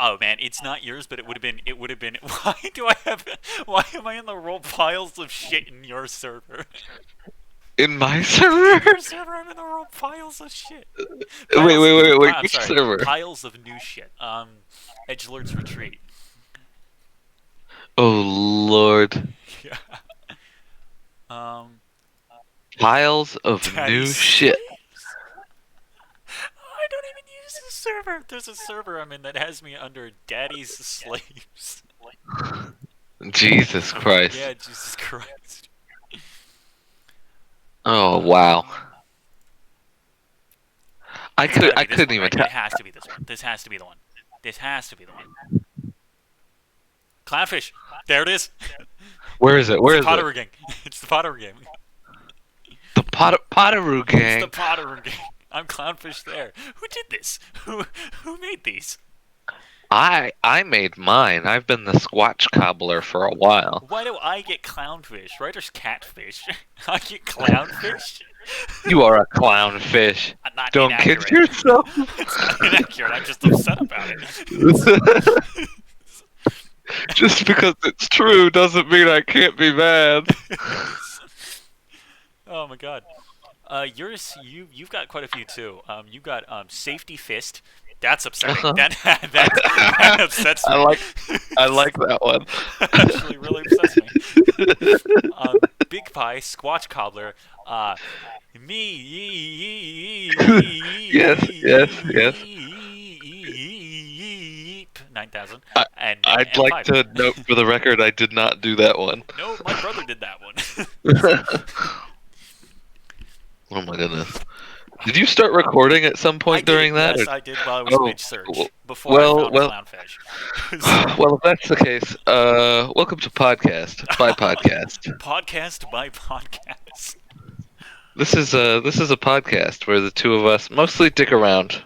Oh man, it's not yours, but it would have been. It would have been. Why do I have? Why am I in the roll piles of shit in your server? In my In server? your server, I'm in the roll piles of shit. Wait, Piles. wait. I'm Which sorry. server? Piles of new shit. Edgelord's Retreat. Oh Lord. Yeah. Um, Piles of Daddy new shit. slaves. I don't even use this server. There's a server I'm in that has me under Daddy's slaves. Jesus Christ. Yeah, Jesus Christ. Oh wow. Um, I it's gotta I be this couldn't one, even right? tell. It has to be this one. This has to be the one. This has to be the one. Clownfish. There it is. Where is it? It's Where the is it? Pottery Gang. It's the Pottery Gang. The Potteroo It's the gang. Pottery Gang. I'm Clownfish there. Who did this? Who made these? I made mine. I've been the Squatch cobbler for a while. Why do I get Clownfish? Right? There's Catfish. I get Clownfish? You are a clownfish. Not Don't kid inaccurate. yourself. It's not inaccurate. I'm just upset about it. Just because it's true doesn't mean I can't be mad. Oh my god. You've got quite a few too. You got Safety Fist. That's upsetting. That upsets I me. like I like that one. Actually, really upsets me. Big Pie, Squatch Cobbler, me, Yes. 9,000, I, and I'd like five. to note for the record I did not do that one. No, my brother did that one. Oh my goodness. Did you start recording at some I point did, during that? yes, Or? I did while I was Oh, mid-search, before I well, found well, Clownfish. well. If that's the case, welcome to podcast by podcast. Podcast by podcast. This is a podcast where the two of us mostly dick around.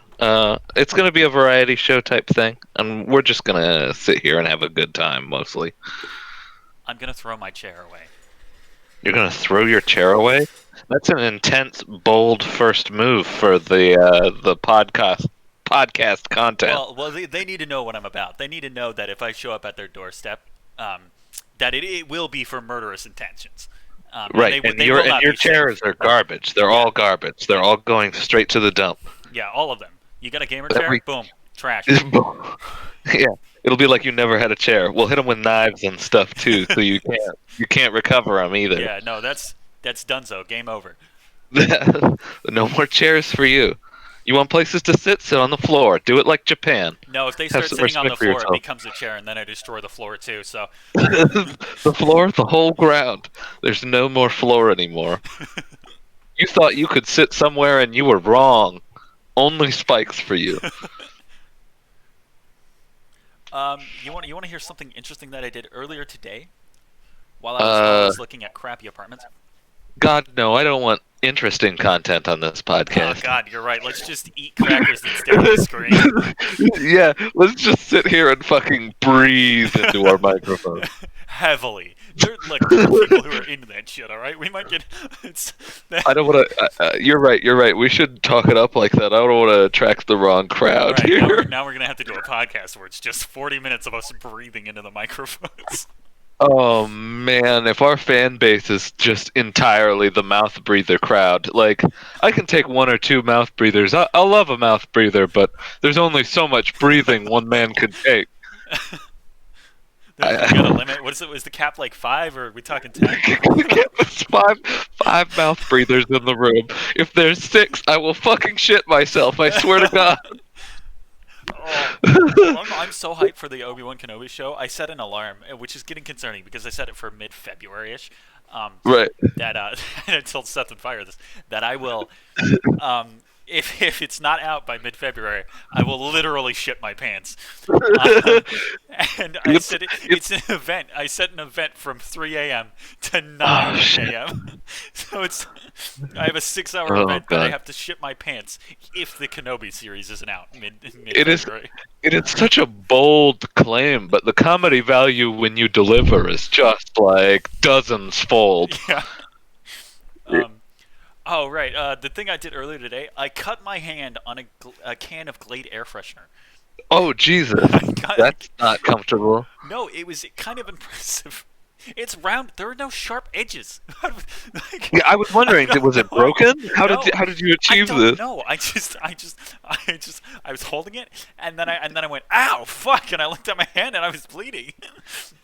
It's gonna be a variety show type thing, and we're just gonna sit here and have a good time mostly. I'm gonna throw my chair away. You're gonna throw your chair away? That's an intense, bold first move for the podcast content. Well, they need to know what I'm about. They need to know that if I show up at their doorstep, that it will be for murderous intentions. Right, They and will your not be chairs safe. are garbage. They're all garbage. They're all going straight to the dump. Yeah, all of them. You got a gamer Every- chair? Boom, trash. Yeah, it'll be like you never had a chair. We'll hit them with knives and stuff too, so you can't recover them either. Yeah, no, that's donezo. Game over. No more chairs for you. You want places to sit on the floor. Do it like Japan. No, if they Have start some sitting on the respect for floor, it yourself. becomes a chair, and then I destroy the floor too. So The floor, the whole ground. There's no more floor anymore. You thought you could sit somewhere and you were wrong. Only spikes for you. you want to hear something interesting that I did earlier today, while I was looking at crappy apartments. God, no, I don't want interesting content on this Oh podcast. God, you're right. Let's just eat crackers and stare at the screen. Yeah, let's just sit here and fucking breathe into our microphone. Heavily. Look, there are people who are into that shit. All right, we might get. I don't want to. You're right. We should talk it up like that. I don't want to attract the wrong crowd Right, here. now we're gonna have to do a podcast where it's just 40 minutes of us breathing into the microphones. Oh man, if our fan base is just entirely the mouth breather crowd, like I can take one or two mouth breathers. I'll love a mouth breather, but there's only so much breathing one man could take. We got a limit. What is it? Was the cap like 5, or are we talking 10? There's five mouth breathers in the room. If there's 6, I will fucking shit myself. I swear to God. Oh, I'm so hyped for the Obi-Wan Kenobi show. I set an alarm, which is getting concerning because I set it for mid-February-ish. Right. That until Seth and Fire this, that I will, if it's not out by mid-February, I will literally shit my pants. And I said it's an event. I set an event from 3 a.m. to 9 a.m. So I have a 6-hour event that I have to shit my pants if the Kenobi series isn't out mid-February. It is such a bold claim, but the comedy value when you deliver is just like dozens fold. Yeah. Oh, right. The thing I did earlier today, I cut my hand on a can of Glade air freshener. Oh Jesus, that's not comfortable. No, it was kind of impressive. It's round. There are no sharp edges. Like, Yeah, I was wondering, I was don't it know. broken? No, How did you I achieve don't this? know. I was holding it, and then I went, "Ow, fuck!" And I looked at my hand, and I was bleeding.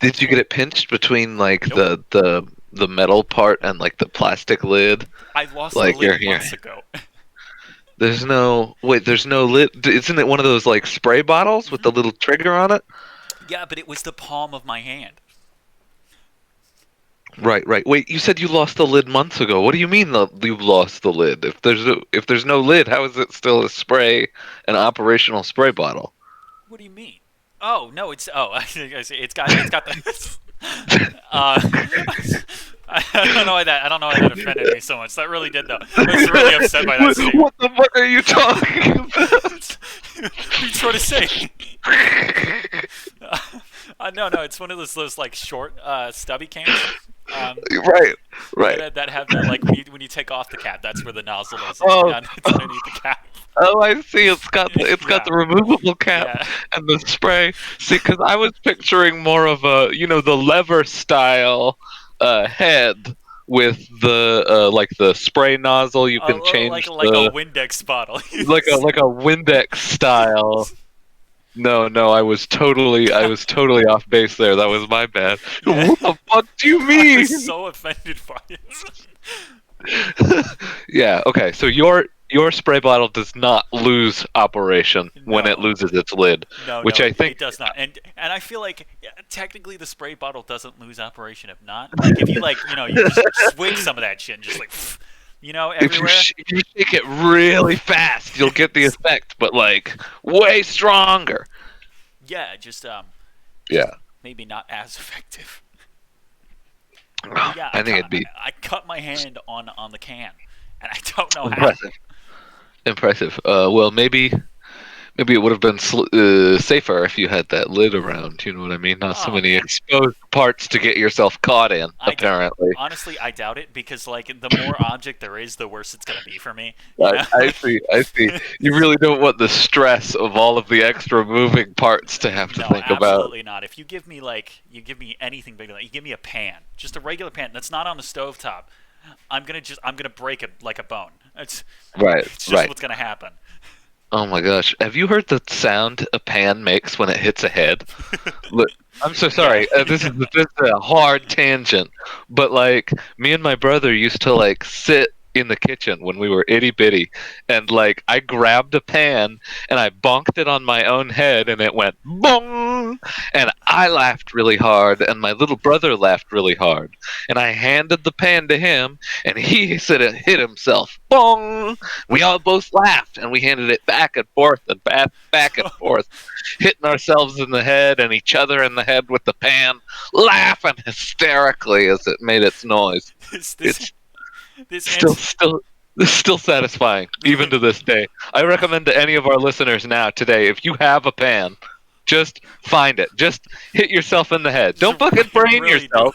Did you get it pinched between like Nope. the metal part and like the plastic lid? I lost the Like lid here. months ago. There's no wait. There's no lid. Isn't it one of those like spray bottles with the little trigger on it? Yeah, but it was the palm of my hand. Right, right. Wait, you said you lost the lid months ago. What do you mean you lost the lid? If there's no lid, how is it still a spray, an operational spray bottle? What do you mean? Oh no, I see. It's got the. uh, I don't know why that offended me so much. That really did though. I was really upset by that statement. What the fuck are you talking about? What are you trying to say? No, it's one of those like short, stubby cans. Right, right. That have that like when you take off the cap, that's where the nozzle is. Oh, It's underneath the cap. oh, I see. It's got Yeah, the removable cap yeah. and the spray. See, because I was picturing more of a, the lever style head with the like the spray nozzle. You can change Like a Windex bottle. like a Windex style. No, I was totally off base there. That was my bad. Yeah. What the fuck do you I mean? was so offended by it. Yeah. Okay. So your spray bottle does not lose operation when it No. loses its lid, which No, I think. it does not. And I feel like technically the spray bottle doesn't lose operation. If not, like if you you just swig some of that shit and just like, everywhere. If you shake it really fast, you'll get the effect, but like way stronger. Yeah, just Yeah. maybe not as effective. I think it'd be I cut my hand on the can, and I don't know how. impressive. Impressive. Well, maybe it would have been safer if you had that lid around. You know what I mean? Not so Oh, many man. exposed parts to get yourself caught in. Apparently, Honestly, I doubt it because like the more object there is, the worse it's gonna be for me. You know? I see. I see. You really don't want the stress of all of the extra moving parts to have to No, think about. absolutely not. If you give me anything big, like you give me a pan, just a regular pan that's not on the stovetop, I'm gonna break it like a bone. It's Right. it's just Right. what's gonna happen. Oh my gosh. Have you heard the sound a pan makes when it hits a head? Look, I'm so sorry. This is a hard tangent, but like me and my brother used to like sit in the kitchen when we were itty bitty, and like I grabbed a pan and I bonked it on my own head, and it went bong, and I laughed really hard, and my little brother laughed really hard, and I handed the pan to him, and he said it hit himself, bong. We all both laughed, and we handed it back and forth and back and forth, hitting ourselves in the head and each other in the head with the pan, laughing hysterically as it made its noise. This It's this still satisfying, even to this day. I recommend to any of our listeners now today, if you have a pan, just find it. Just hit yourself in the head. Don't fucking brain really yourself.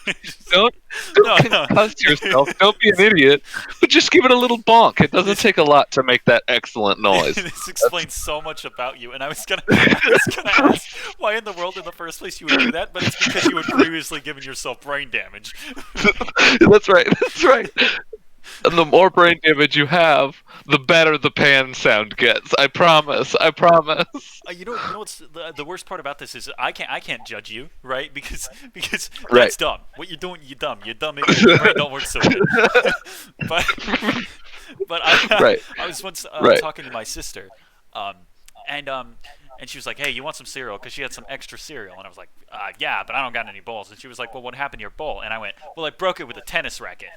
Don't No. concuss yourself. Don't be an idiot. But just give it a little bonk. It doesn't take a lot to make that excellent noise. This explains so much about you, and I was gonna ask why in the world in the first place you would do that, but it's because you had previously given yourself brain damage. That's right. That's right. And the more brain damage you have, the better the pan sound gets. I promise. I promise. You know what's the worst part about this is I can't judge you, right? Because Right. that's dumb. What you're doing, you're dumb. You're dumb. Your brain don't work so good. but Right. I was once Right. talking to my sister, and she was like, "Hey, you want some cereal?" Because she had some extra cereal, and I was like, "Yeah, but I don't got any bowls." And she was like, "Well, what happened to your bowl?" And I went, "Well, I broke it with a tennis racket."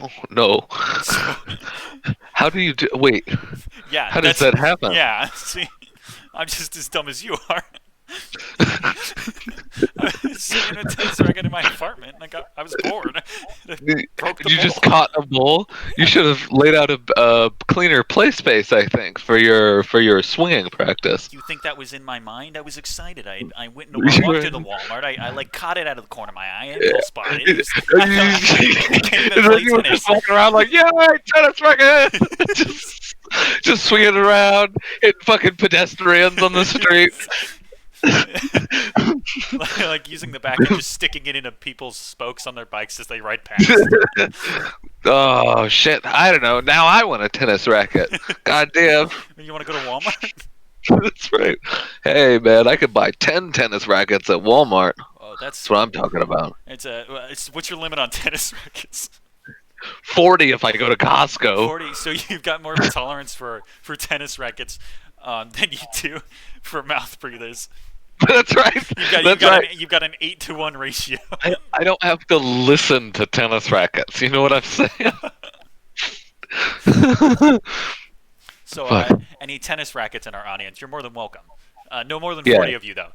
Oh, no. How do you do? Wait. Yeah. How does that happen? Yeah. See, I'm just as dumb as you are. I was sitting in a tennis racket in my apartment, and I was bored. Broke the You just bowl. caught a bowl. You should have laid out a cleaner play space, I think, for your swinging practice. You think that was in my mind? I was excited. I walked to the Walmart. I like caught it out of the corner of my eye. Impulse bought it. It was, I can't even And then play you were tennis. just walking around like, yeah, tennis racket. Just just swinging around, hitting fucking pedestrians on the street. Like using the back and just sticking it into people's spokes on their bikes as they ride past. Oh shit! I don't know. Now I want a tennis racket. God damn. You want to go to Walmart? That's right. Hey man, I could buy 10 tennis rackets at Walmart. Oh, That's what I'm talking about. It's what's your limit on tennis rackets? 40 if I go to Costco. 40. So you've got more of a tolerance for tennis rackets than you do for mouth breathers. That's right. You've got an 8-to-1 ratio. I don't have to listen to tennis rackets. You know what I'm saying? So, any tennis rackets in our audience, you're more than welcome. No more than 40 of you, though.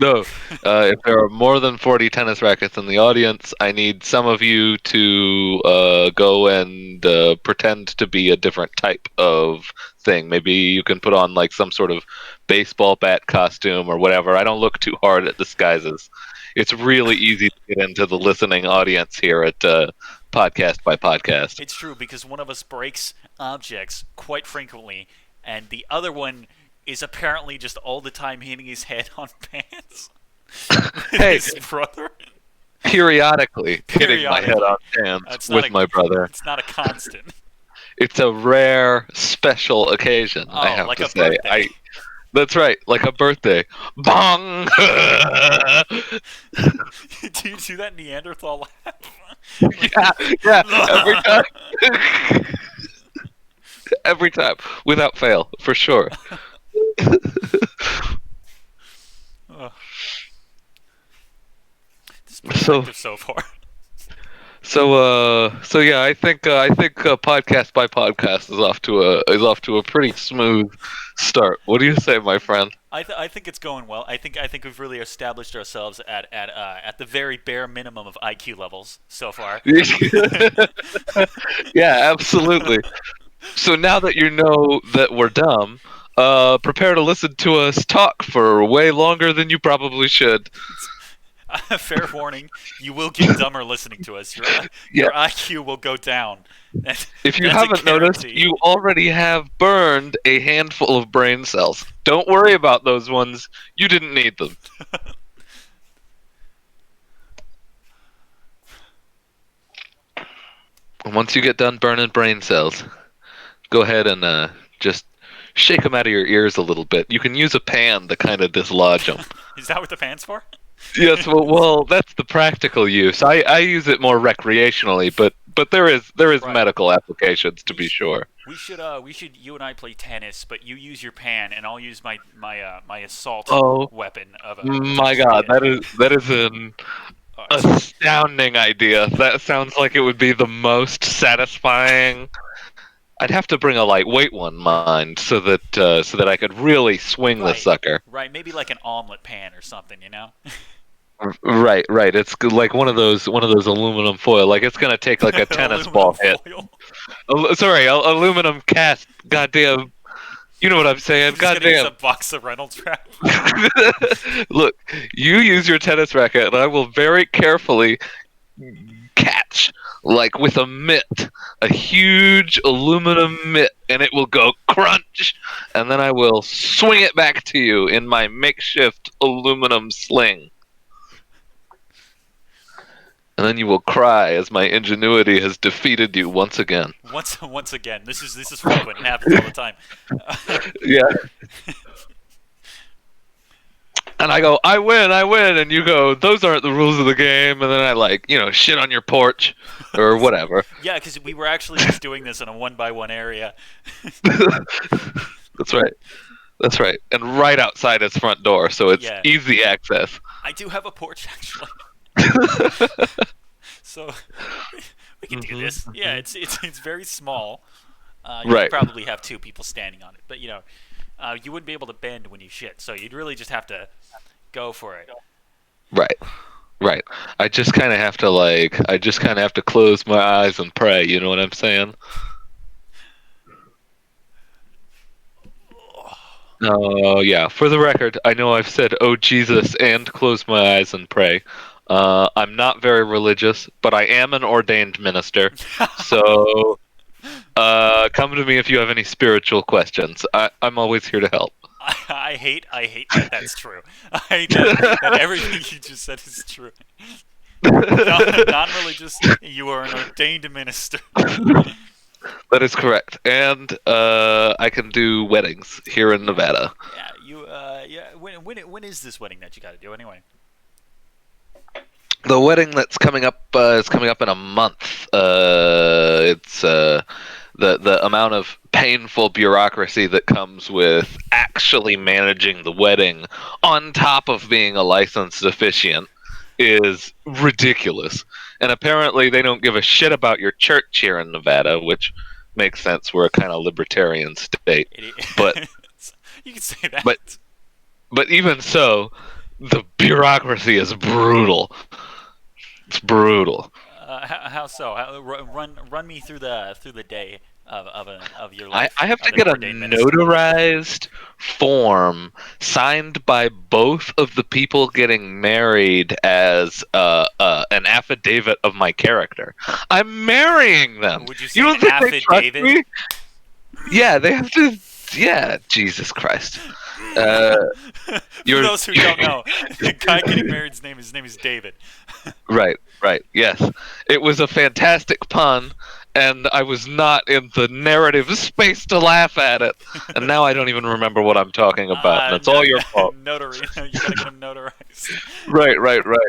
No. If there are more than 40 tennis rackets in the audience, I need some of you to go and pretend to be a different type of thing. Maybe you can put on like some sort of baseball bat costume or whatever. I don't look too hard at disguises. It's really easy to get into the listening audience here at Podcast by Podcast. It's true, because one of us breaks objects quite frequently, and the other one is apparently just all the time hitting his head on pants. Hey, his brother. Periodically hitting my head on pants with my brother. It's not a constant. It's a rare, special occasion, I have like to a say. birthday. That's right, like a birthday. Bong! Do you do that Neanderthal laugh? Yeah, every time. Every time, without fail, for sure. This is perspective so far. So yeah, I think Podcast by Podcast is off to a pretty smooth start. What do you say, my friend? I think it's going well. I think we've really established ourselves at the very bare minimum of IQ levels so far. Yeah, absolutely. So now that you know that we're dumb, prepare to listen to us talk for way longer than you probably should. Fair warning, you will get dumber listening to us. Your IQ will go down. If you haven't noticed, you already have burned a handful of brain cells. Don't worry about those ones. You didn't need them. Once you get done burning brain cells, go ahead and just shake them out of your ears a little bit. You can use a pan to kind of dislodge them. Is that what the pan's for? Yes, well, that's the practical use. I use it more recreationally, but there is right. Medical applications to be sure. We should you and I play tennis, but you use your pan and I'll use my assault weapon of a. My God, that is an astounding idea. That sounds like it would be the most satisfying. I'd have to bring a lightweight one, mind, so that I could really swing the sucker. Right, maybe like an omelet pan or something, you know. Right. It's like one of those aluminum foil. Like it's gonna take like a tennis ball hit. Sorry, aluminum cast. Goddamn. You know what I'm saying? Goddamn. A box of Reynolds wrap. Look, you use your tennis racket, and I will very carefully catch, like with a mitt, a huge aluminum mitt, and it will go crunch, and then I will swing it back to you in my makeshift aluminum sling. And then you will cry as my ingenuity has defeated you once again. Once again. This is frequent. It happens all the time. Yeah. And I go, I win, and you go, those aren't the rules of the game, and then I shit on your porch, or whatever. Yeah, because we were actually just doing this in a 1-by-1 area. That's right. And right outside his front door, so it's easy access. I do have a porch, actually. So we can do this. Yeah, it's very small. You could probably have 2 people standing on it, but you wouldn't be able to bend when you shit, so you'd really just have to go for it. Right. I just kind of have to close my eyes and pray. You know what I'm saying? Oh yeah. For the record, I know I've said "Oh Jesus" and "close my eyes and pray." I'm not very religious, but I am an ordained minister, so Come to me if you have any spiritual questions. I'm always here to help. I hate that that's true. I hate that everything you just said is true. Non-religious, you are an ordained minister. That is correct. And I can do weddings here in Nevada. Yeah, yeah. When is this wedding that you got to do anyway? The wedding that's coming up is coming up in a month. It's the amount of painful bureaucracy that comes with actually managing the wedding on top of being a licensed officiant is ridiculous. And apparently they don't give a shit about your church here in Nevada, which makes sense. We're a kind of libertarian state. But you can say that. But even so, the bureaucracy is brutal. It's brutal. How so? Run me through the day of your life. I have to get a notarized form signed by both of the people getting married as an affidavit of my character. I'm marrying them. Would you say you don't think affidavit? they trust me? Yeah, they have to. Yeah, Jesus Christ. For those who don't know, the guy getting married, his name is David. Right, yes. It was a fantastic pun, and I was not in the narrative space to laugh at it. And now I don't even remember what I'm talking about, and it's all your fault. Notary. You gotta get him notarized.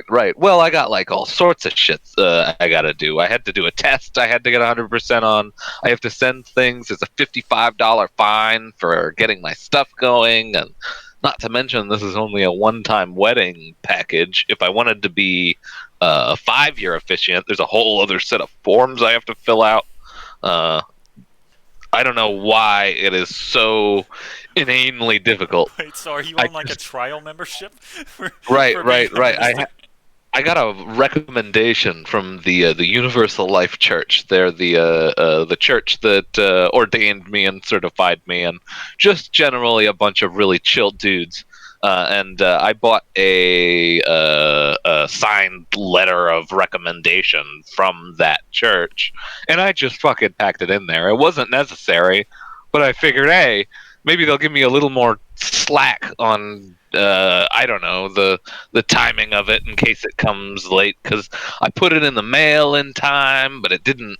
Right. Well, I got like all sorts of shit I gotta do. I had to do a test I had to get 100% on. I have to send things. It's a $55 fine for getting my stuff going, and not to mention this is only a one-time wedding package. If I wanted to be a 5-year officiant, there's a whole other set of forms I have to fill out. I don't know why it is so inanely difficult. Wait, so are you on like a trial membership? Right. I got a recommendation from the Universal Life Church. They're the church that ordained me and certified me, and just generally a bunch of really chill dudes. And I bought a signed letter of recommendation from that church, and I just fucking packed it in there. It wasn't necessary, but I figured, hey, maybe they'll give me a little more slack on I don't know, the timing of it in case it comes late, because I put it in the mail in time, but it didn't.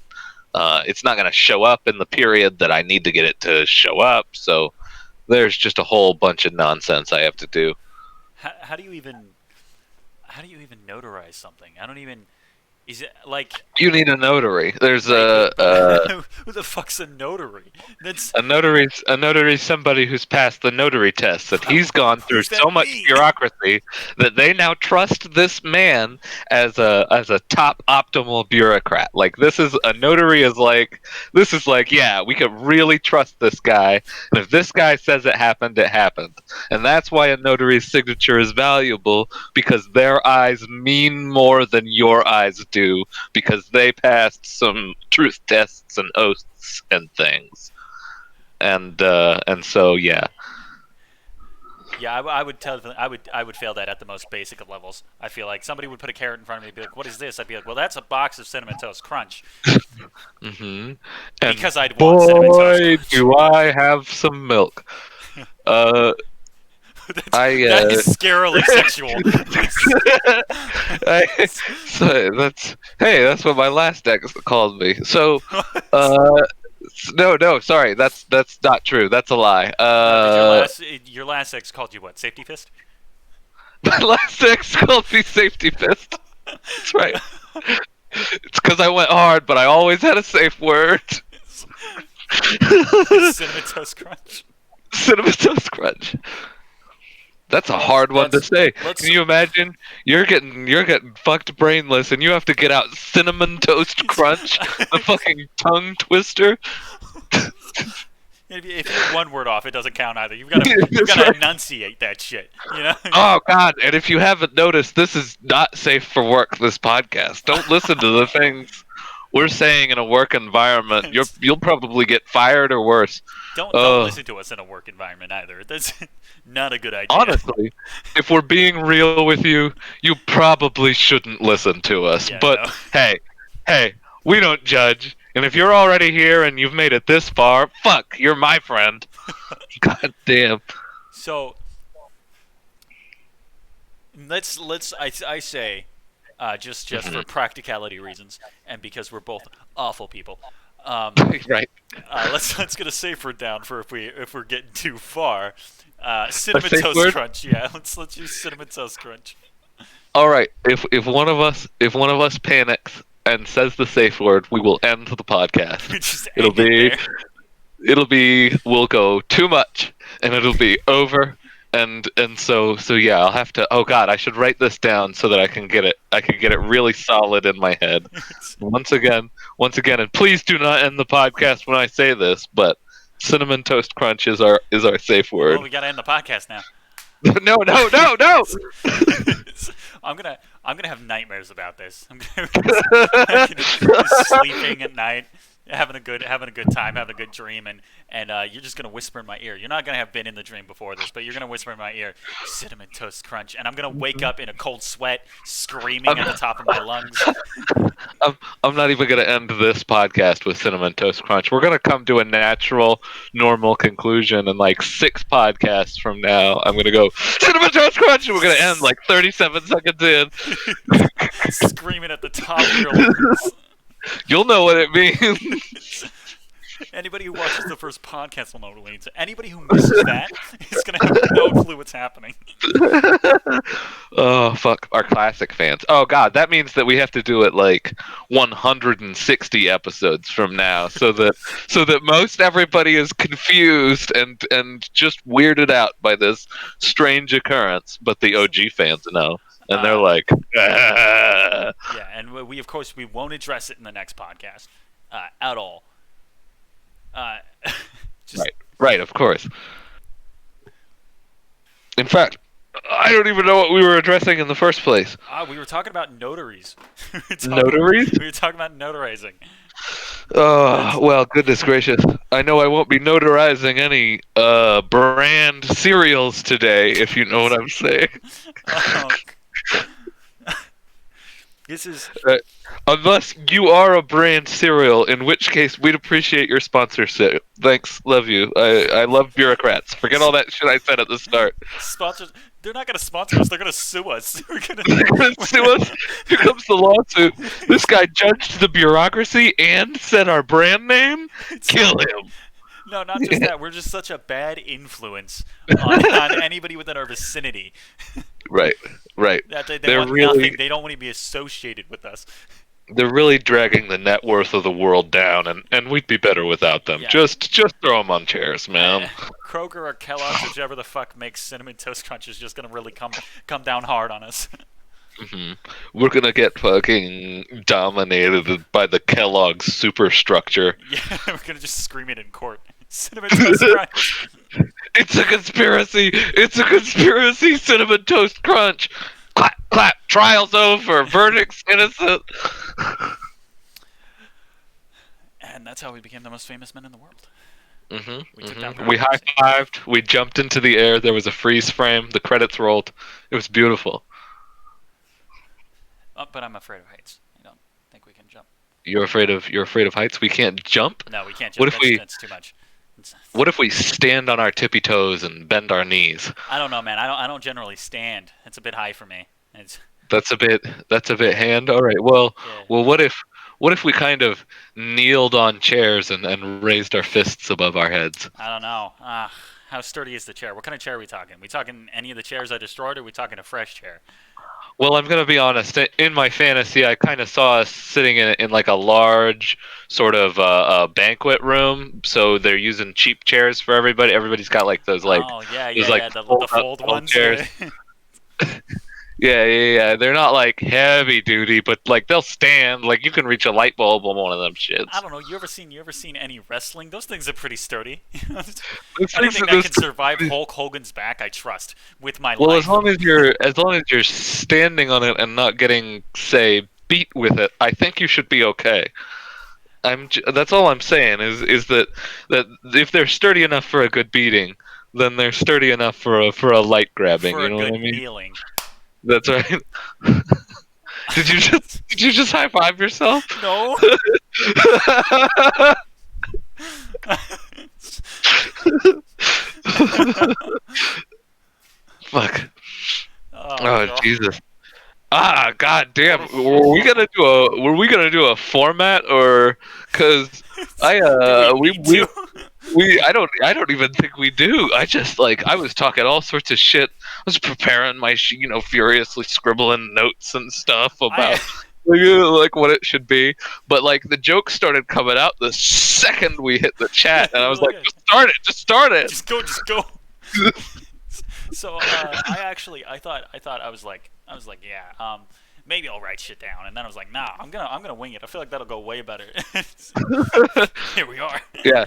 It's not going to show up in the period that I need to get it to show up. So there's just a whole bunch of nonsense I have to do. How do you even notarize something? I don't even. Is it like you need a notary? There's who the fuck's a notary? That's a notary. Somebody who's passed the notary test, and he's gone through so much bureaucracy that they now trust this man as a top optimal bureaucrat. Like this is like yeah, we could really trust this guy, and if this guy says it happened, it happened, and that's why a notary's signature is valuable, because their eyes mean more than your eyes do, because they passed some truth tests and oaths and things, and so yeah. I would fail that at the most basic of levels. I feel like somebody would put a carrot in front of me and be like, "What is this?" I'd be like, "Well, that's a box of Cinnamon Toast Crunch." Mm-hmm. Because I'd want Cinnamon Toast Crunch. Do I have some milk? That is scarily sexual. That's what my last ex called me. So, no, sorry, that's not true. That's a lie. Your last ex called you what? Safety fist? My last ex called me safety fist. That's right. It's because I went hard, but I always had a safe word. Cinnamon Toast Crunch. Cinnamon Toast Crunch. That's a hard one to say. Can you imagine? You're getting fucked brainless, and you have to get out Cinnamon Toast Crunch, the fucking tongue twister. If you get one word off, it doesn't count either. You've got to enunciate that shit. You know? Oh God! And if you haven't noticed, this is not safe for work. This podcast. Don't listen to the things we're saying in a work environment. You'll probably get fired or worse. Don't listen to us in a work environment either. That's not a good idea. Honestly, if we're being real with you, you probably shouldn't listen to us. Yeah, but no. hey, we don't judge. And if you're already here and you've made it this far, fuck, you're my friend. God damn. So I say, just for practicality reasons, and because we're both awful people, Right. let's get a safe word down for if we're getting too far. A Cinnamon safe toast word? crunch. Yeah, let's use cinnamon toast crunch. All right. If one of us panics and says the safe word, we will end the podcast. We just It'll end it be there. we'll go too much and it'll be over. And so yeah, I'll have to. Oh God, I should write this down so that I can get it really solid in my head. Once again, and please do not end the podcast when I say this, but cinnamon toast crunch is our safe word. Well, we gotta end the podcast now. No. I'm gonna have nightmares about this. I'm gonna be sleeping at night, having a good time, having a good dream, and you're just gonna whisper in my ear. You're not gonna have been in the dream before this, but you're gonna whisper in my ear, cinnamon toast crunch, and I'm gonna wake up in a cold sweat, screaming at the top of my lungs. I'm not even going to end this podcast with cinnamon toast crunch. We're going to come to a natural, normal conclusion, and like 6 podcasts from now, I'm going to go cinnamon toast crunch, and we're going to end like 37 seconds in. Screaming at the top of your lungs. You'll know what it means. Anybody who watches the first podcast will know what it means. Anybody who misses that is going to have no clue what's happening. Oh, fuck. Our classic fans. Oh, God. That means that we have to do it like 160 episodes from now so that most everybody is confused and just weirded out by this strange occurrence. But the OG fans know. And they're like, ah. Yeah, and we, of course, we won't address it in the next podcast at all. Right, of course. In fact, I don't even know what we were addressing in the first place. We were talking about notaries. Notaries? We were talking about notarizing. Oh, well, goodness gracious. I know I won't be notarizing any brand cereals today, if you know what I'm saying. This is... Unless you are a brand cereal, in which case we'd appreciate your sponsorship. Thanks, love you. I love bureaucrats. Forget all that shit I said at the start. Sponsors? They're not going to sponsor us. They're going to sue us. They're going to sue us? Here comes the lawsuit. This guy judged the bureaucracy and said our brand name? Kill him. No, not just that. We're just such a bad influence on anybody within our vicinity. Right. That they want really, nothing. They don't want to be associated with us. They're really dragging the net worth of the world down, and we'd be better without them. Yeah. Just throw them on chairs, man. Kroger or Kellogg's, whichever the fuck makes Cinnamon Toast Crunch, is just gonna really come down hard on us. Mm-hmm. We're gonna get fucking dominated by the Kellogg's superstructure. Yeah, we're gonna just scream it in court. Cinnamon Toast Crunch. It's a conspiracy! It's a conspiracy! Cinnamon Toast Crunch! Clap, clap! Trial's over! Verdict's innocent! And that's how we became the most famous men in the world. Mm-hmm. We high-fived, we jumped into the air, there was a freeze frame, the credits rolled. It was beautiful. But I'm afraid of heights. I don't think we can jump. You're afraid of heights? We can't jump? No, we can't jump. That's too much. What if we stand on our tippy toes and bend our knees? I don't know, man. I don't generally stand. It's a bit high for me. That's a bit hand. All right. Well, what if we kind of kneeled on chairs and raised our fists above our heads? I don't know. How sturdy is the chair? What kind of chair are we talking? We talking any of the chairs I destroyed, or are we talking a fresh chair? Well, I'm gonna be honest. In my fantasy, I kind of saw us sitting in like a large sort of banquet room. So they're using cheap chairs for everybody. Everybody's got like those like the fold ones. Chairs. Yeah. They're not like heavy duty, but like they'll stand. Like you can reach a light bulb on one of them shits. I don't know. You ever seen any wrestling? Those things are pretty sturdy. Anything that can survive Hulk Hogan's back, I trust with my life. Well, as long as you're standing on it and not getting, say, beat with it, I think you should be okay. That's all I'm saying is that if they're sturdy enough for a good beating, then they're sturdy enough for a light grabbing. For you know a good what I mean? kneeling. That's right. Did you just high five yourself? No. Fuck. Oh Oh god. Jesus. Ah, god damn. What a shit. Were we gonna do a format or cuz I Do we need to? I don't even think we do. I just like I was talking all sorts of shit. I was preparing my furiously scribbling notes and stuff I about like what it should be. But like the jokes started coming out the second we hit the yeah, chat, and they I was really like, good. just start it. Just go. So I was like, yeah, maybe I'll write shit down, and then I was like, nah, I'm gonna wing it. I feel like that'll go way better. Here we are. Yeah,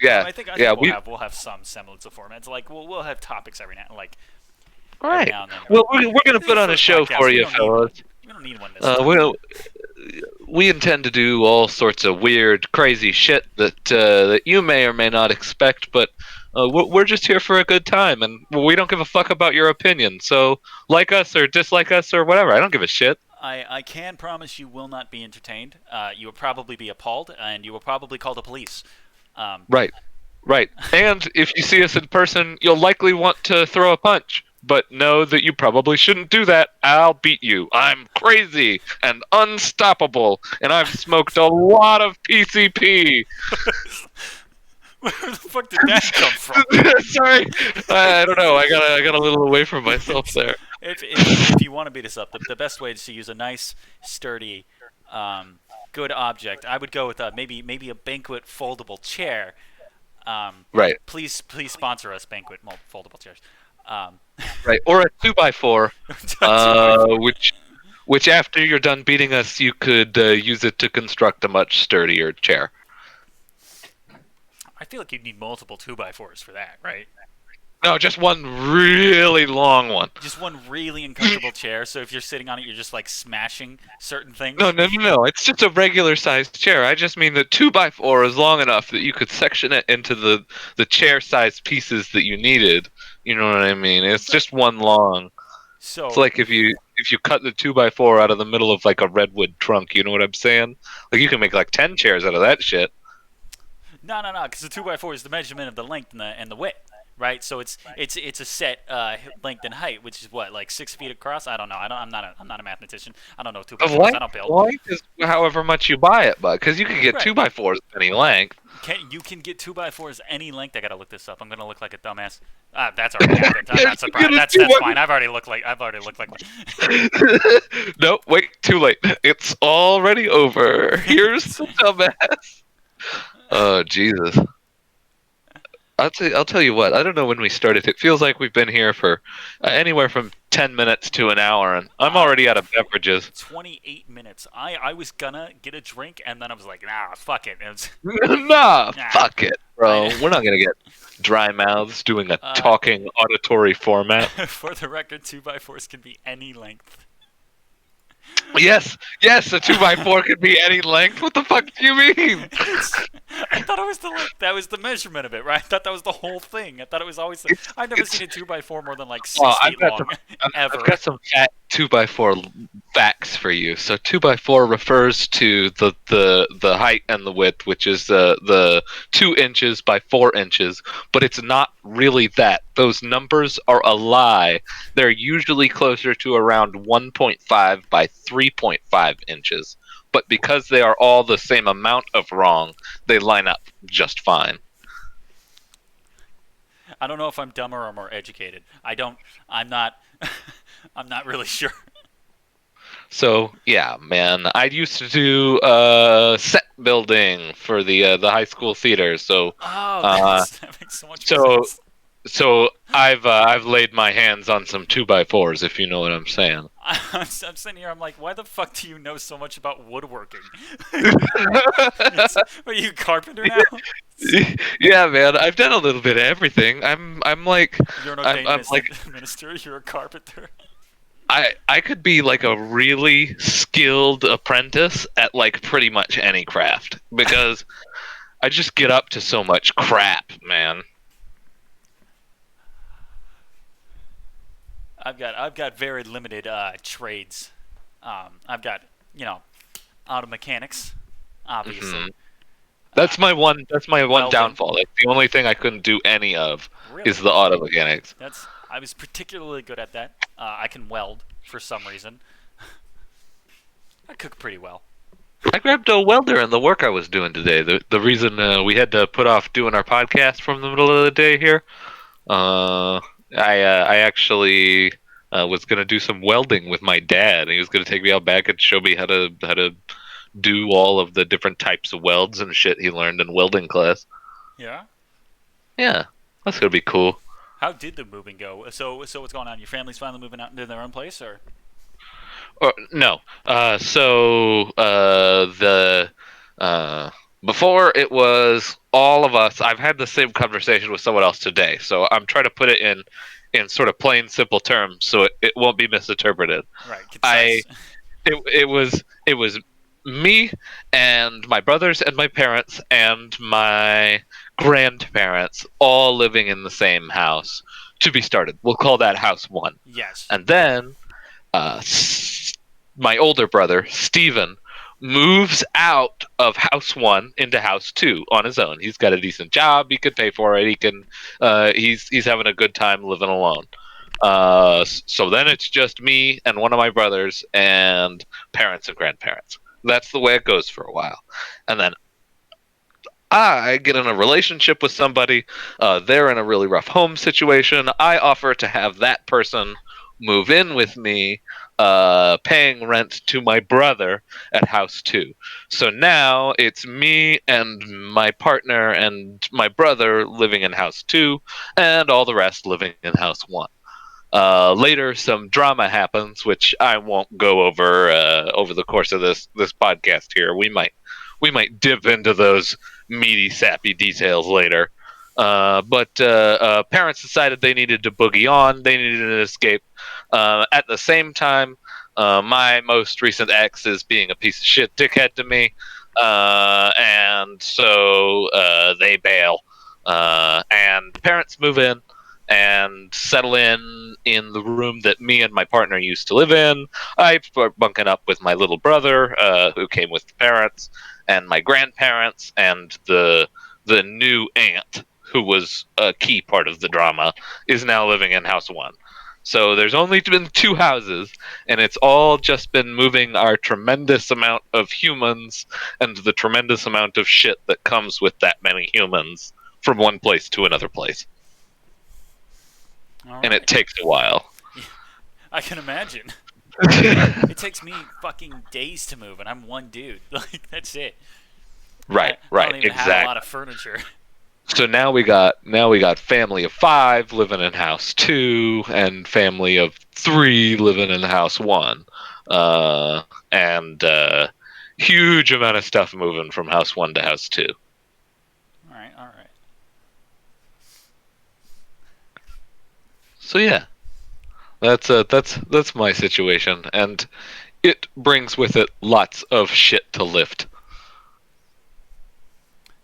yeah, I yeah. think we'll have some semblance of formats. Like we'll have topics All every right. now and then. Well, we're gonna This is put the on a first show podcast. for We you, don't need one. fellas. We don't need one this time. We intend to do all sorts of weird, crazy shit that you may or may not expect, but we're just here for a good time, and we don't give a fuck about your opinion. So like us or dislike us or whatever, I don't give a shit. I can promise you will not be entertained. You will probably be appalled, and you will probably call the police. Right, right. And if you see us in person, you'll likely want to throw a punch. But know that you probably shouldn't do that. I'll beat you. I'm crazy and unstoppable, and I've smoked a lot of PCP. Where the fuck did that come from? Sorry, I don't know. I got a little away from myself there. If you want to beat us up, the best way is to use a nice, sturdy, good object. I would go with maybe a banquet foldable chair. Right, Please sponsor us, banquet foldable chairs. right, or a 2x4, Two which after you're done beating us, you could use it to construct a much sturdier chair. I feel like you'd need multiple 2x4s for that, right? No, just one really long one. Just one really uncomfortable chair. So if you're sitting on it, you're just like smashing certain things. No. It's just a regular sized chair. I just mean the 2x4 is long enough that you could section it into the chair sized pieces that you needed. You know what I mean? It's just one long. So It's like if you cut the 2x4 out of the middle of like a redwood trunk. You know what I'm saying? Like you can make like 10 chairs out of that shit. no, because the 2x4 is the measurement of the length and the width. Right, so it's a set length and height, which is what, like 6 feet across. I don't know. I'm not a mathematician. I don't know two by Of fours. I length, don't build. length is however much you buy it, but because you can get Right. 2x4s any length. You can get 2x4s any length. I gotta look this up. I'm gonna look like a dumbass. That's already happened. I'm not surprised. That's fine. I've already looked like. No, wait, too late. It's already over. Here's the dumbass. Oh Jesus. I'll tell you what. I don't know when we started. It feels like we've been here for anywhere from 10 minutes to an hour, and I'm already out of beverages. 28 minutes. I was gonna get a drink, and then I was like, nah, fuck it. Nah, fuck it, bro. We're not gonna get dry mouths doing a talking auditory format. For the record, 2x4s can be any length. Yes, a 2x4 could be any length. What the fuck do you mean? I thought it was the length. That was the measurement of it, right? I thought that was the whole thing. I thought it was always. I've never seen a 2x4 more than like 6 feet long. Ever. I've got some fat 2x4 facts for you. So 2x4 refers to the height and the width, which is the 2 inches by 4 inches, but it's not really that. Those numbers are a lie. They're usually closer to around 1.5 by 3.5 inches. But because they are all the same amount of wrong, they line up just fine. I don't know if I'm dumber or more educated. I'm not. I'm not really sure. So yeah, man, I used to do set building for the high school theater. So That makes so much sense. So I've laid my hands on some 2x4s, if you know what I'm saying. I'm sitting here. I'm like, why the fuck do you know so much about woodworking? Are you a carpenter now? Yeah, man, I've done a little bit of everything. I'm like You're an I'm ordained like minister. You're a carpenter. I could be like a really skilled apprentice at like pretty much any craft because I just get up to so much crap, man. I've got very limited trades. I've got auto mechanics, obviously. Hmm. That's my one. That's my one Welding, downfall. Like the only thing I couldn't do any of is really. the auto mechanics. I was particularly good at that. I can weld for some reason. I cook pretty well. I grabbed a welder in the work I was doing today. The reason we had to put off doing our podcast from the middle of the day here, I actually was gonna do some welding with my dad. He was gonna take me out back and show me how to do all of the different types of welds and shit he learned in welding class. Yeah. Yeah, that's gonna be cool. How did the moving go? So what's going on? Your family's finally moving out into their own place, or? No. The uh, before it was all of us. I've had the same conversation with someone else today, so I'm trying to put it in sort of plain, simple terms, so it won't be misinterpreted. Right, I concise. it was me and my brothers and my parents and my grandparents all living in the same house to be started. We'll call that house one, Yes. and then uh, my older brother, Steven, moves out of house one into house two on his own. He's got a decent job. He could pay for it. He can. He's having a good time living alone. So then it's just me and one of my brothers and parents and grandparents. That's the way it goes for a while, and then I get in a relationship with somebody. They're in a really rough home situation. I offer to have that person move in with me, paying rent to my brother at house two. So now it's me and my partner and my brother living in house two, and all the rest living in house one. Later, some drama happens, which I won't go over the course of this podcast here. We might dip into those meaty, sappy details later. But parents decided they needed to boogie on. They needed an escape. At the same time, my most recent ex is being a piece of shit dickhead to me, and so they bail. And parents move in and settle in the room that me and my partner used to live in. I start bunking up with my little brother, who came with the parents, and my grandparents, and the new aunt, who was a key part of the drama, is now living in house one. So there's only been two houses, and it's all just been moving our tremendous amount of humans and the tremendous amount of shit that comes with that many humans from one place to another place. All And it right. takes a while. I can imagine. It takes me fucking days to move, and I'm one dude. Like that's it. Right, I right, don't even have a exactly. lot of furniture. So now we got family of five living in house two, and family of three living in house one, and huge amount of stuff moving from house one to house two. All right, all right. So yeah, that's my situation, and it brings with it lots of shit to lift.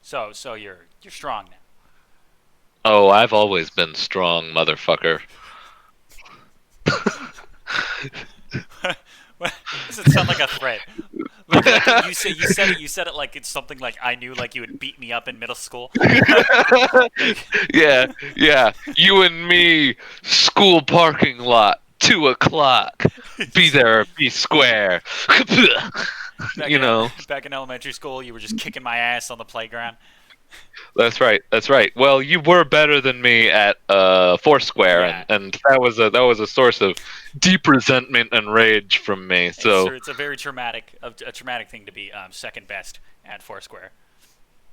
So you're strong Oh, I've always been strong, motherfucker. now. What? Does it sound like a threat? Like you said it like it's something like I knew like you would beat me up in middle school. Like, Yeah, yeah. You and me, school parking lot, 2 o'clock. Be just there, be square. back You in know, back in elementary school, you were just kicking my ass on the playground. that's right. That's right. Well, you were better than me at Foursquare, Yeah, and that was a source of deep resentment and rage from me. So it's a very traumatic thing to be second best at Foursquare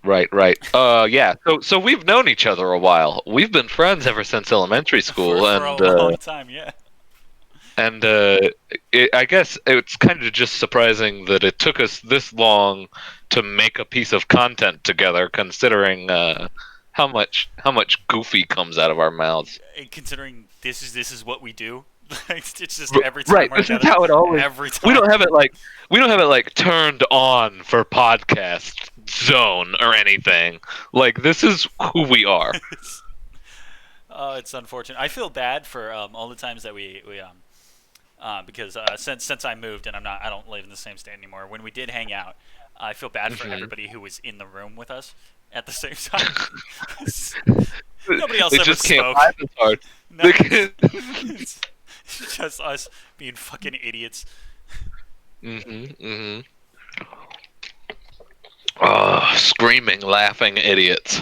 right, right. Yeah. So we've known each other a while. We've been friends ever since elementary for school, for a long time. Yeah. and I guess it's kind of just surprising that it took us this long to make a piece of content together, considering how much goofy comes out of our mouths. And considering this is what we do, it's just every time Right, we're this is together, how it always. every We time. don't have it like we don't have it like turned on for podcast zone or anything. Like this is who we are. Oh, it's unfortunate. I feel bad for all the times that we because since I moved and I don't live in the same state anymore. When we did hang out, I feel bad for everybody who was in the room with us at the same time. Nobody else They ever just can't spoke. laugh as hard. No, They can't- it's just us being fucking idiots. Oh, screaming, laughing idiots.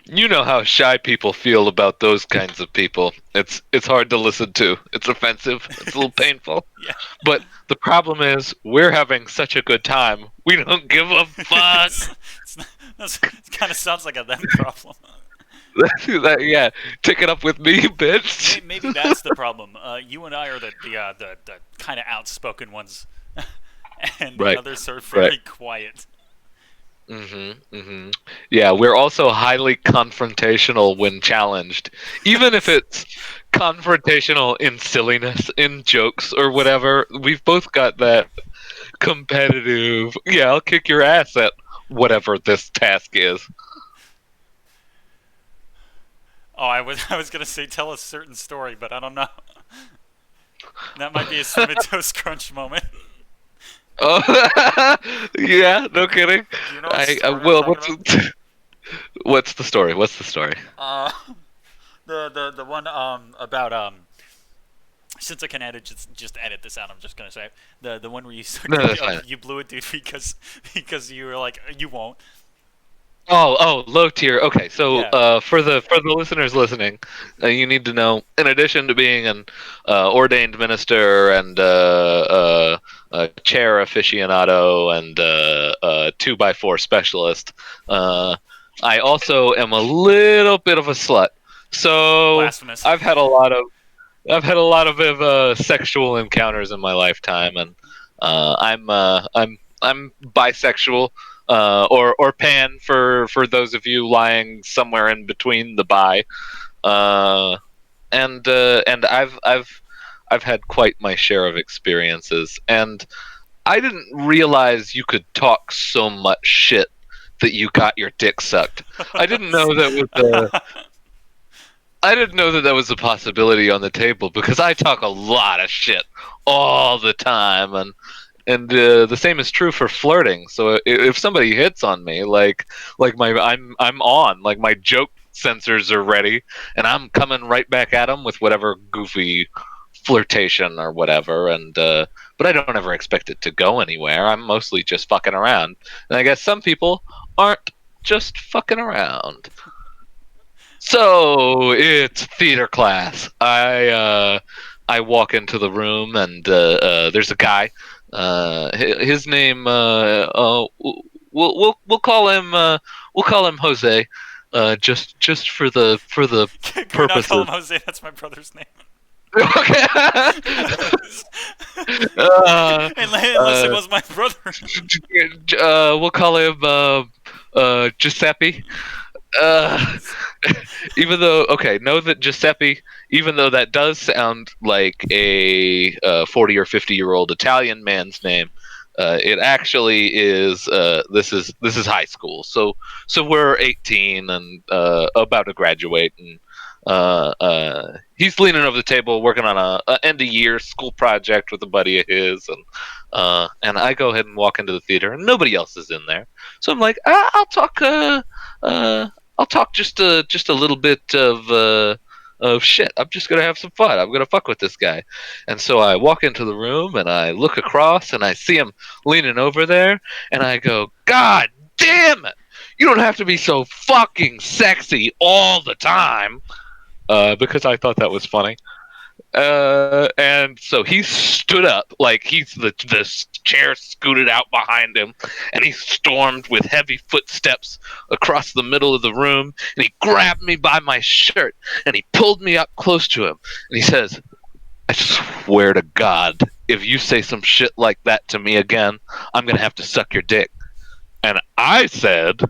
You know how shy people feel about those kinds of people. It's hard to listen to. It's offensive. It's a little painful. Yeah. But the problem is, we're having such a good time. We don't give a fuck. It kind of sounds like a them problem. Yeah, take it up with me, bitch. Maybe that's the problem. You and I are the kind of outspoken ones, and Right. the others are very Right. quiet. Yeah, we're also highly confrontational when challenged. Even if it's confrontational in silliness, in jokes, or whatever, we've both got that competitive, yeah, I'll kick your ass at whatever this task is. Oh, I was gonna say tell a certain story, but I don't know. That might be a Cinnamon Toast Crunch moment. Oh, yeah, no kidding. Do you know what story I'm well, talking what's the story? What's the story? The one about since I can edit, just edit this out. I'm just gonna say the one where you No, that's fine. you blew it, dude, because you were like you won't. Oh, low tier. Okay, so Yeah. for the listeners listening, you need to know. In addition to being an ordained minister and a chair aficionado and 2x4 specialist, I also am a little bit of a slut. So Blasphemous. I've had a lot of sexual encounters in my lifetime, and I'm bisexual. Or pan for those of you lying somewhere in between the bi, and I've had quite my share of experiences, and I didn't realize you could talk so much shit that you got your dick sucked. I didn't know that was a possibility on the table because I talk a lot of shit all the time, and the same is true for flirting. So if somebody hits on me, I'm on, like my joke sensors are ready, and I'm coming right back at them with whatever goofy flirtation or whatever. And but I don't ever expect it to go anywhere. I'm mostly just fucking around, and I guess some people aren't just fucking around. So it's theater class. I walk into the room and there's a guy. His name we'll call him Jose. Just for the Can we not purposes. call him Jose? That's my brother's name. Okay. Unless it was my brother. We'll call him Giuseppe. Even though, know that Giuseppe, even though that does sound like a 40 or 50-year-old Italian man's name, it actually is. This is high school, so we're 18 and about to graduate, and he's leaning over the table working on a end of year school project with a buddy of his, and I go ahead and walk into the theater, and nobody else is in there, so I'm like, I'll talk. I'll talk just a little bit of shit. I'm just gonna have some fun. I'm gonna fuck with this guy. And so I walk into the room and I look across and I see him leaning over there, and I go, God damn it! You don't have to be so fucking sexy all the time. Because I thought that was funny. And so he stood up, like the chair scooted out behind him, and he stormed with heavy footsteps across the middle of the room, and he grabbed me by my shirt, and he pulled me up close to him, and he says, I swear to God, if you say some shit like that to me again, I'm going to have to suck your dick. And I said,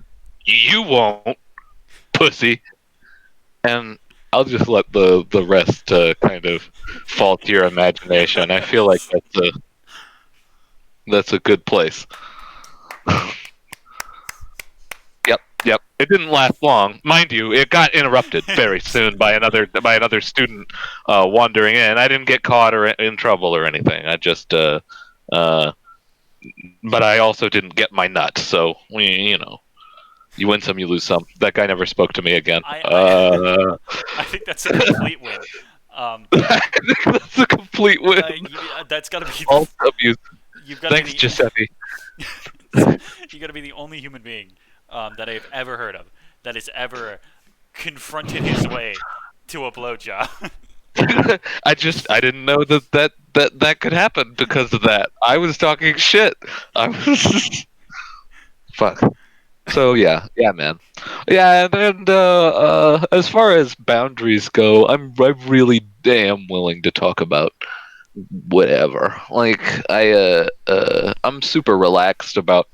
you won't, pussy. And I'll just let the rest kind of fall to your imagination. I feel like that's a good place. Yep. Yep, it didn't last long, mind you. It got interrupted very soon by another student wandering in. I didn't get caught or in trouble or anything. I just, uh, but I also didn't get my nut. So you win some, you lose some. That guy never spoke to me again. I I think that's a complete win. That's a complete win. That's got to be. All W's. You've got to Thanks, be Giuseppe. you got to be the only human being that I've ever heard of that has ever confronted his way to a blowjob. I didn't know that could happen because of that. I was talking shit. I was fuck. So yeah, man. Yeah, and as far as boundaries go, I'm really damn willing to talk about whatever. Like I'm super relaxed about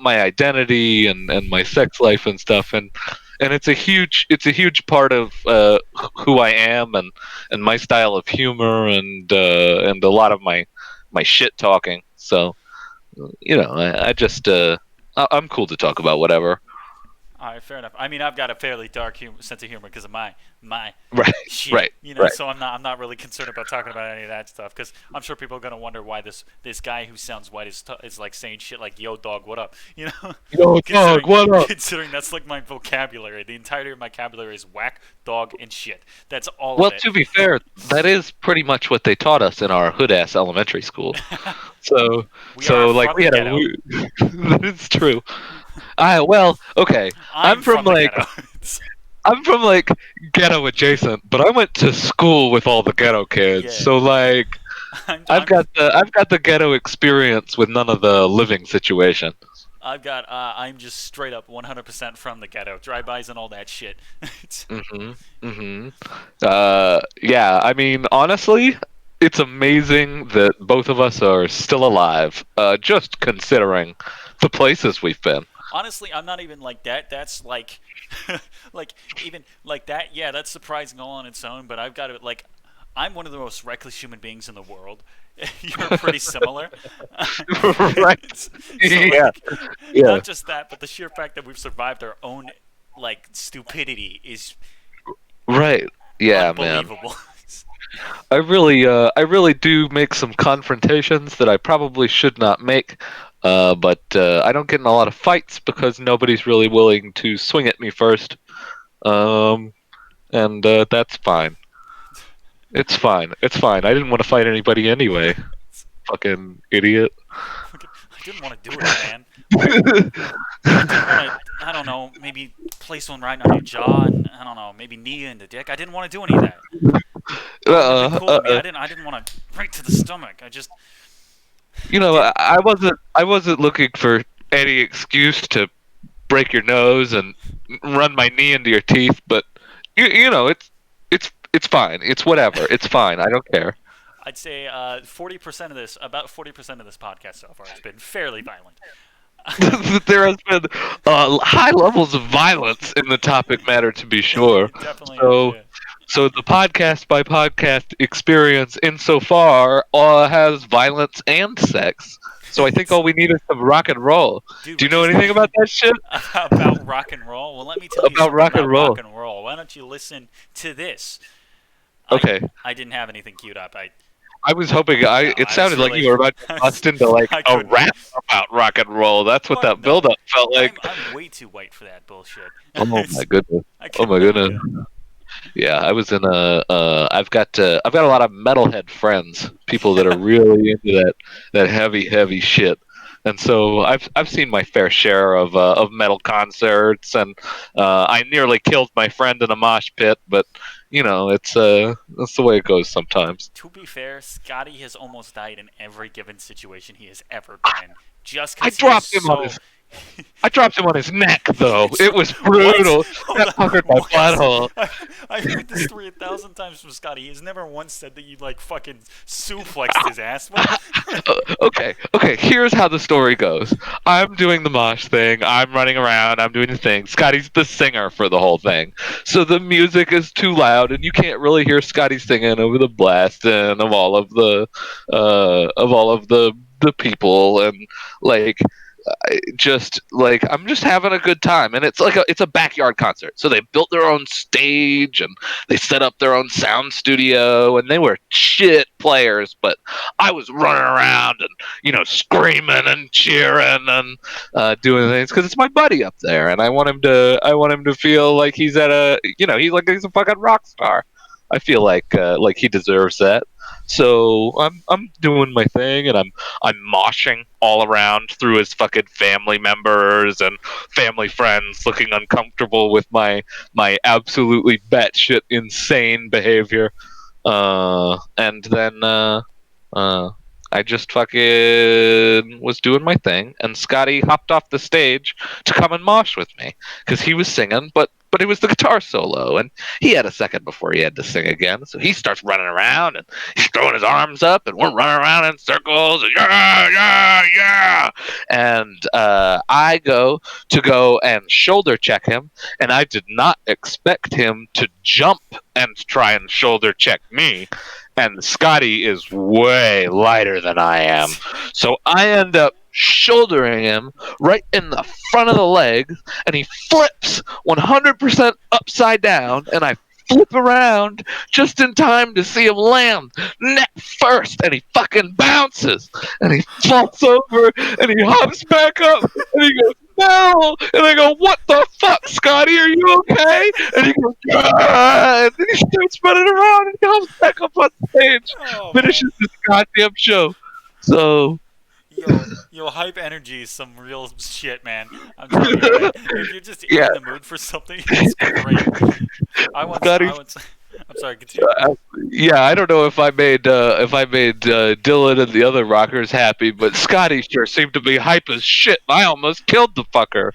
my identity and my sex life and stuff, and it's a huge part of who I am and my style of humor and a lot of my shit talking. So I just I'm cool to talk about whatever. All right, fair enough. I mean, I've got a fairly dark sense of humor because of my Right, shit, right, right. So I'm not really concerned about talking about any of that stuff because I'm sure people are gonna wonder why this guy who sounds white is like saying shit like "Yo, dog, what up?" Yo, dog, what up? Considering that's like my vocabulary. The entirety of my vocabulary is whack, dog, and shit. That's all Well, of it. to be fair, that is pretty much what they taught us in our hood ass elementary school. So, We so are like from we the had ghetto. that is true. Well, okay. I'm From from the like ghetto. I'm from like ghetto adjacent, but I went to school with all the ghetto kids. Yeah. So like I've I'm got the ghetto experience with none of the living situation. I'm just straight up 100% from the ghetto, drive-bys and all that shit. Mhm. Mhm. Yeah, I mean, honestly, it's amazing that both of us are still alive. Just considering the places we've been. Honestly, I'm not even like that. That's like, like even like that. Yeah, that's surprising all on its own. But I've got it like, I'm one of the most reckless human beings in the world. You're pretty similar. Right. So Yeah. like, Yeah. not just that, but the sheer fact that we've survived our own like stupidity is Right. Yeah, man. unbelievable. I really do make some confrontations that I probably should not make. But I don't get in a lot of fights because nobody's really willing to swing at me first. Um, and that's fine. It's fine. It's fine. I didn't want to fight anybody anyway. Fucking idiot. I didn't want to do it, man. I didn't want to. I don't know. Maybe place one right on your jaw, and I don't know. Maybe knee you in the dick. I didn't want to do any of that. That would have been cool to me. I didn't want to right to the stomach. I didn't. I wasn't looking for any excuse to break your nose and run my knee into your teeth, but it's fine. It's whatever. It's fine. I don't care. I'd say 40% of this, about 40% of this podcast so far has been fairly violent. There has been high levels of violence in the topic matter, to be sure. It definitely So, is. Yeah. so the podcast by podcast experience, insofar, has violence and sex. So I think all we need is some rock and roll. Dude, Do you know anything about that shit? about rock and roll? Well, let me tell you About something rock and about roll. rock and roll. Why don't you listen to this? Okay. I didn't have anything queued up. I was hoping. No, It I sounded was like really- you were about to bust into like I a couldn't. rap about rock and roll. That's what Well, that build-up felt like. I'm way too white for that bullshit. Oh my goodness. I Oh my couldn't goodness. do it. Yeah, I was in a. I've got a lot of metalhead friends, people that are really into that heavy shit, and so I've seen my fair share of metal concerts, and I nearly killed my friend in a mosh pit, but it's that's the way it goes sometimes. To be fair, Scotty has almost died in every given situation he has ever been in. Just I because dropped him on his. I dropped him on his neck, though. It was brutal. What? That fuckered my What? butthole. I've heard this story 1,000 times from Scotty. He's never once said that you like fucking suplexed his ass. Okay. Here's how the story goes. I'm doing the mosh thing. I'm running around. I'm doing the thing. Scotty's the singer for the whole thing. So the music is too loud, and you can't really hear Scotty singing over the blasting of all of the people, and like just like I'm just having a good time, and it's a backyard concert. So they built their own stage and they set up their own sound studio, and they were shit players, but I was running around and screaming and cheering and doing things because it's my buddy up there, and I want him to feel like he's at he's a fucking rock star. I feel like he deserves that. So I'm doing my thing, and I'm moshing all around through his fucking family members and family friends, looking uncomfortable with my absolutely batshit insane behavior. And then I just fucking was doing my thing, and Scotty hopped off the stage to come and mosh with me because he was singing, but it was the guitar solo, and he had a second before he had to sing again. So he starts running around, and he's throwing his arms up, and we're running around in circles, and yeah, yeah, yeah. And I go and shoulder check him, and I did not expect him to jump and try and shoulder check me. And Scotty is way lighter than I am. So I end up shouldering him right in the front of the leg, and he flips 100% upside down, and I flip around just in time to see him land neck first, and he fucking bounces, and he falls over, and he hops back up, and he goes, no! And I go, what the fuck, Scotty, are you okay? And he goes, ah! And then he starts running around, and he comes back up on stage, finishes this goddamn show. So... Yo, hype energy is some real shit, man. I'm telling you, man, if you're just in the mood for something, it's great. I'm sorry, continue. Yeah, I don't know if I made Dylan and the other rockers happy, but Scotty sure seemed to be hype as shit. I almost killed the fucker.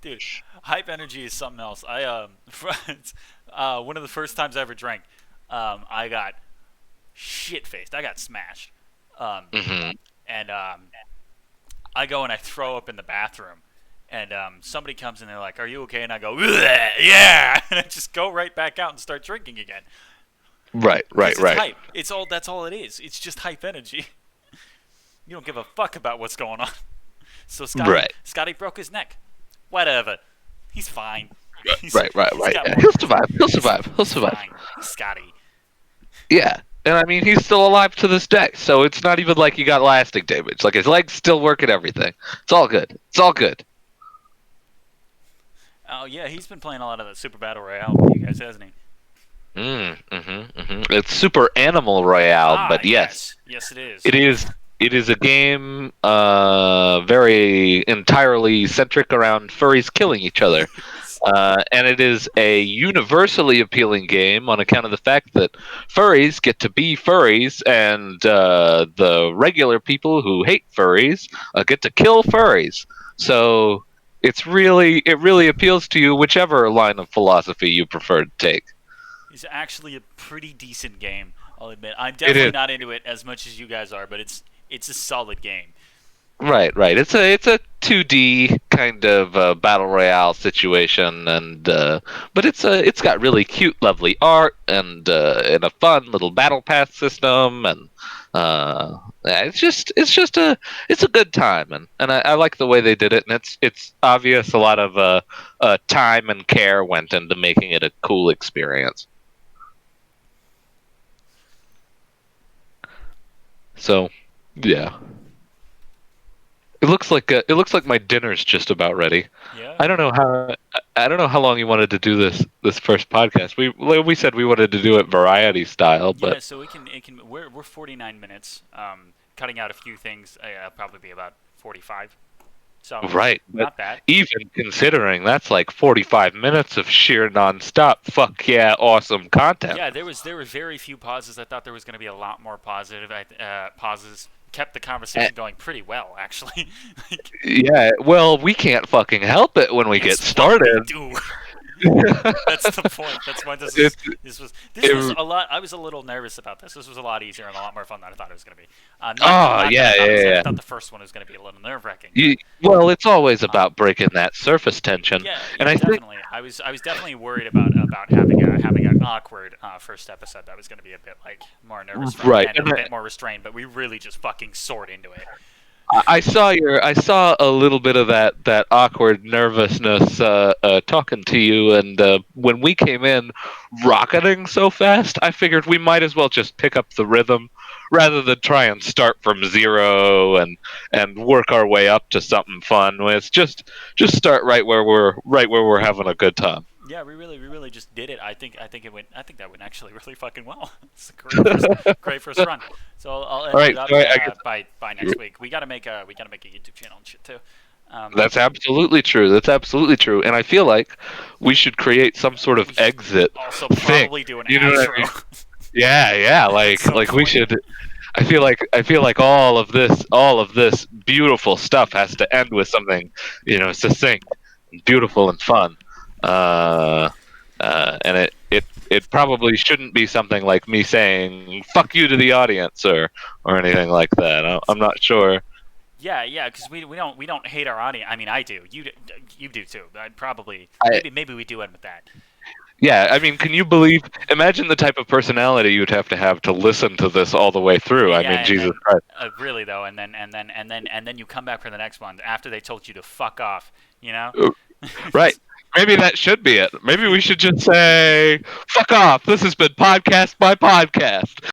Dude, hype energy is something else. One of the first times I ever drank, I got shit faced. I got smashed. And I go and I throw up in the bathroom, and somebody comes in, they're like, "Are you okay?" And I go, "Yeah," and I just go right back out and start drinking again. Right. Hype. That's all it is. It's just hype energy. You don't give a fuck about what's going on. So Scotty broke his neck. Whatever. He's fine. Right. Yeah. He'll survive. Fine. Scotty. Yeah. And I mean, he's still alive to this day, so it's not even like he got lasting damage. Like, his legs still work and everything. It's all good. Oh, yeah, he's been playing a lot of the Super Battle Royale with you guys, hasn't he? It's Super Animal Royale, but yes. Yes, it is. It is a game very entirely centric around furries killing each other. And it is a universally appealing game on account of the fact that furries get to be furries, and the regular people who hate furries get to kill furries. So it really appeals to you, whichever line of philosophy you prefer to take. It's actually a pretty decent game, I'll admit. I'm definitely not into it as much as you guys are, but it's a solid game. Right. It's a 2D kind of battle royale situation, and but it's got really cute, lovely art and a fun little battle pass system, and it's a good time, and I like the way they did it, and it's obvious a lot of time and care went into making it a cool experience. So, yeah. It looks like my dinner's just about ready. Yeah. I don't know how long you wanted to do this first podcast. We said we wanted to do it variety style, but yeah. So we're 49 minutes. Cutting out a few things, I'll probably be about 45. So right, not bad. Even considering that's like 45 minutes of sheer nonstop. Fuck yeah, awesome content. Yeah, there were very few pauses. I thought there was going to be a lot more positive pauses. Kept the conversation going pretty well, actually. Yeah, well, we can't fucking help it when we get started. That's the point. That's why this was a lot. I was a little nervous about this. This was a lot easier and a lot more fun than I thought it was going to be. I thought the first one was going to be a little nerve-wracking. Well, it's always about breaking that surface tension. Yeah, and I definitely. I was definitely worried about having an awkward first episode that was going to be a bit more nervous, right, and a bit more restrained. But we really just fucking soared into it. I saw a little bit of that awkward nervousness talking to you, and when we came in rocketing so fast, I figured we might as well just pick up the rhythm rather than try and start from zero and work our way up to something fun. It's just start right where we're having a good time. Yeah, we really just did it. I think that went actually really fucking well. It's a great first run. So I'll All edit right, it up so I guess by next week. We gotta make a YouTube channel and shit too. that's absolutely true. That's absolutely true. And I feel like we should create some sort of We should exit also thing. probably do an You know what I mean? outro. Yeah, yeah. At some Like we point. should. I feel like all of this beautiful stuff has to end with something, succinct, and beautiful, and fun. Uh, and it probably shouldn't be something like me saying "fuck you" to the audience or anything like that. I'm not sure. Yeah, because we don't hate our audience. I mean, I do. You do too. I'd probably I maybe we do end with that. Yeah, I mean, can you believe? Imagine the type of personality you'd have to listen to this all the way through. I Yeah, mean, and Jesus then Christ. really though, and then you come back for the next one after they told you to fuck off. You know. Right. Maybe that should be it. Maybe we should just say, fuck off. This has been Podcast by Podcast.